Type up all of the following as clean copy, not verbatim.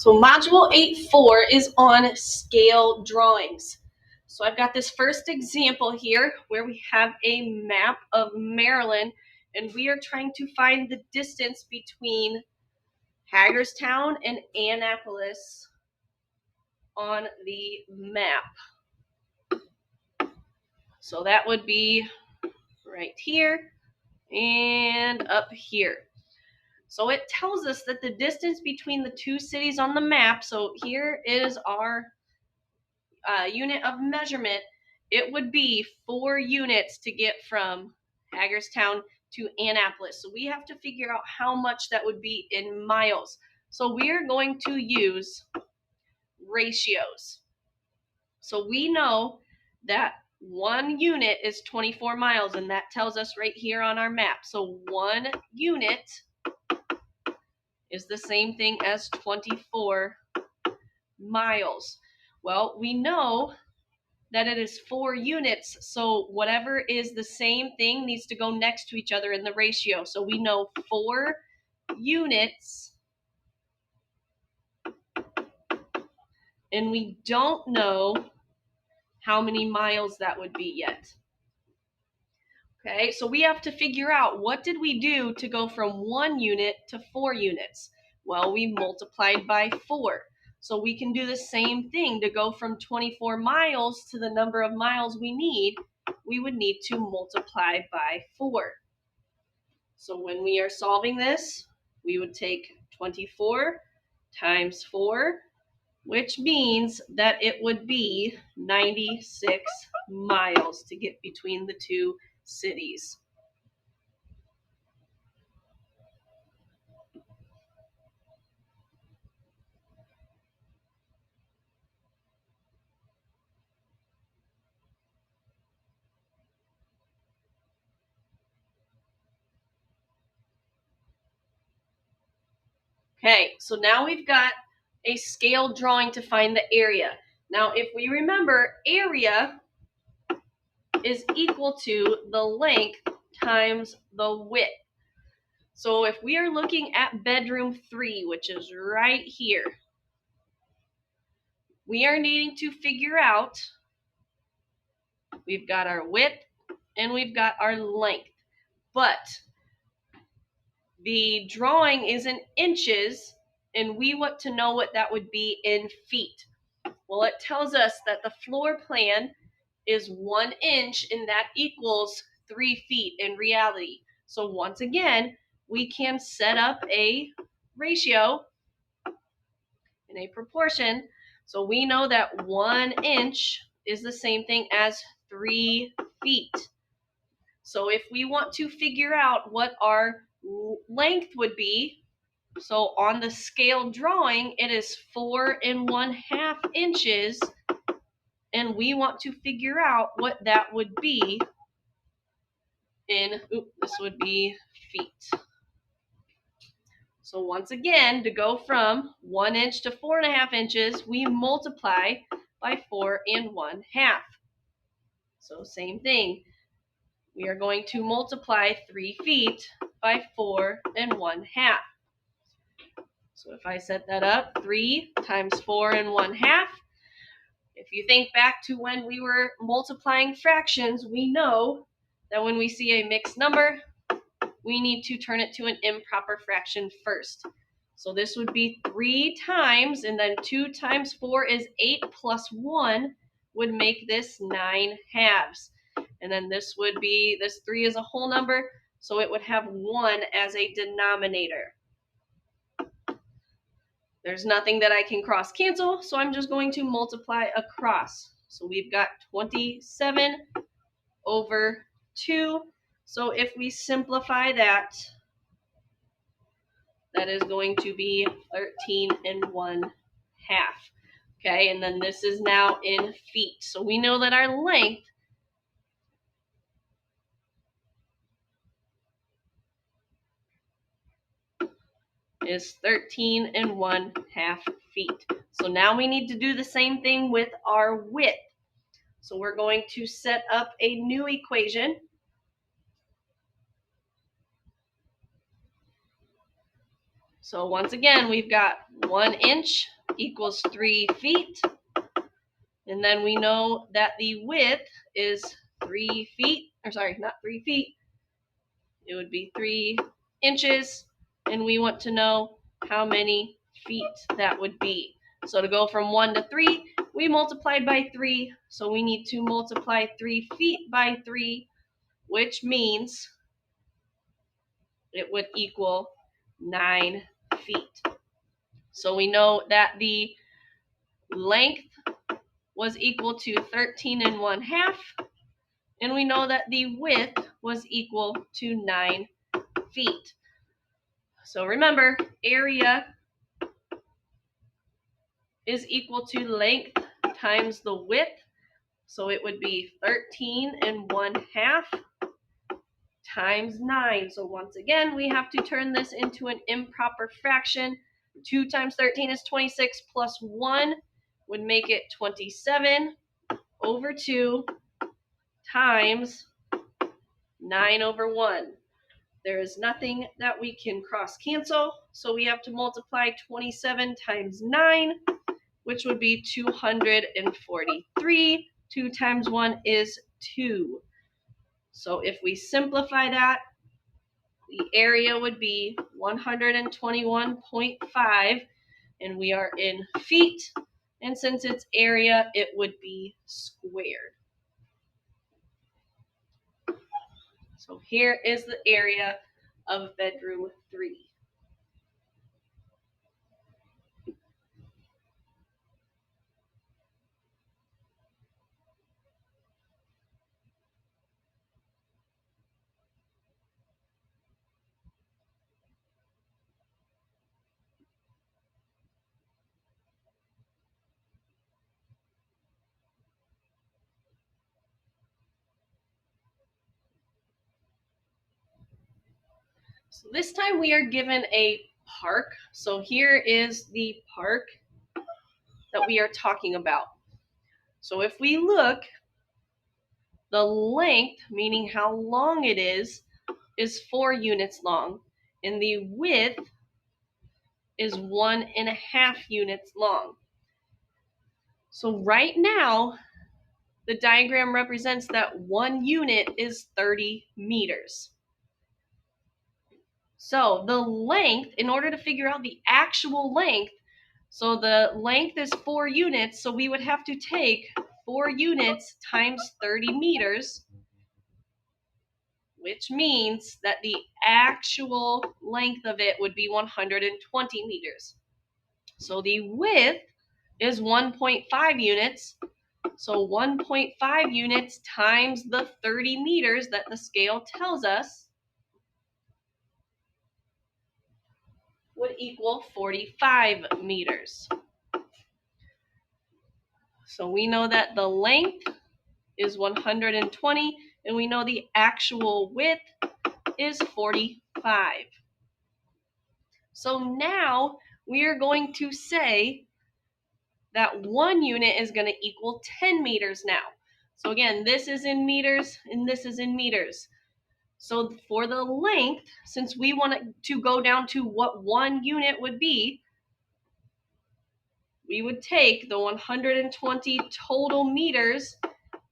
So Module 8.4 is on scale drawings. So I've got this first example here where we have a map of Maryland, and we are trying to find the distance between Hagerstown and Annapolis on the map. So that would be right here and up here. So it tells us that the distance between the two cities on the map, so here is our unit of measurement, it would be 4 units to get from Hagerstown to Annapolis. So we have to figure out how much that would be in miles. So we are going to use ratios. So we know that 1 unit is 24 miles, and that tells us right here on our map. So 1 unit is the same thing as 24 miles. Well, we know that it is 4 units, so whatever is the same thing needs to go next to each other in the ratio. So we know 4 units, and we don't know how many miles that would be yet. Okay, so we have to figure out, what did we do to go from 1 unit to 4 units? Well, we multiplied by 4. So we can do the same thing to go from 24 miles to the number of miles we need. We would need to multiply by 4. So when we are solving this, we would take 24 times 4, which means that it would be 96 miles to get between the two cities. Okay, so now we've got a scale drawing to find the area. Now, if we remember, area is equal to the length times the width. So if we are looking at bedroom 3, which is right here, we are needing to figure out, we've got our width and we've got our length, but the drawing is in inches, and we want to know what that would be in feet. Well, it tells us that the floor plan is 1 inch, and that equals 3 feet in reality. So once again, we can set up a ratio in a proportion. So we know that 1 inch is the same thing as 3 feet. So if we want to figure out what our length would be, so on the scale drawing, it is 4 1/2 inches, and we want to figure out what that would be in, this would be feet. So once again, to go from 1 inch to 4 1/2 inches, we multiply by 4 1/2. So same thing. We are going to multiply 3 feet by 4 1/2. So if I set that up, 3 times 4 1/2. If you think back to when we were multiplying fractions, we know that when we see a mixed number, we need to turn it to an improper fraction first. So this would be 3 times, and then 2 times 4 is 8, plus 1 would make this 9 halves. And then this would be, this 3 is a whole number, so it would have 1 as a denominator. There's nothing that I can cross cancel, so I'm just going to multiply across. So we've got 27 over 2. So if we simplify that, that is going to be 13 1/2. Okay, and then this is now in feet. So we know that our length is 13 1/2 feet. So now we need to do the same thing with our width. So we're going to set up a new equation. So once again, we've got 1 inch equals 3 feet. And then we know that the width is 3 feet, or sorry, not 3 feet. It would be 3 inches. And we want to know how many feet that would be. So to go from 1 to 3, we multiplied by 3. So we need to multiply 3 feet by 3, which means it would equal 9 feet. So we know that the length was equal to 13 1/2, and we know that the width was equal to 9 feet. So remember, area is equal to length times the width. So it would be 13 1/2 times 9. So once again, we have to turn this into an improper fraction. 2 times 13 is 26 plus 1 would make it 27 over 2 times 9 over 1. There is nothing that we can cross cancel, so we have to multiply 27 times 9, which would be 243. 2 times 1 is 2. So if we simplify that, the area would be 121.5, and we are in feet, and since it's area, it would be squared. So here is the area of bedroom 3. So this time we are given a park. So here is the park that we are talking about. So if we look, the length, meaning how long it is 4 units long, and the width is 1.5 units long. So right now, the diagram represents that 1 unit is 30 meters. So the length, in order to figure out the actual length, so the length is 4 units, so we would have to take 4 units times 30 meters, which means that the actual length of it would be 120 meters. So the width is 1.5 units. So 1.5 units times the 30 meters that the scale tells us would equal 45 meters. So we know that the length is 120, and we know the actual width is 45. So now we are going to say that 1 unit is going to equal 10 meters now. So again, this is in meters and this is in meters. So for the length, since we want to go down to what 1 unit would be, we would take the 120 total meters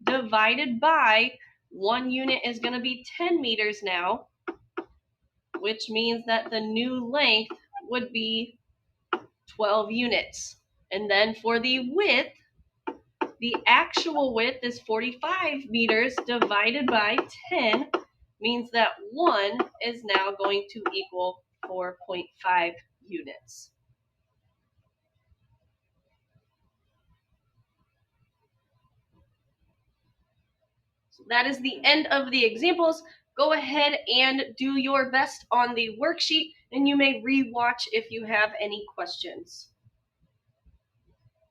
divided by 1 unit is going to be 10 meters now, which means that the new length would be 12 units. And then for the width, the actual width is 45 meters divided by 10, means that 1 is now going to equal 4.5 units. So that is the end of the examples. Go ahead and do your best on the worksheet, and you may re-watch if you have any questions.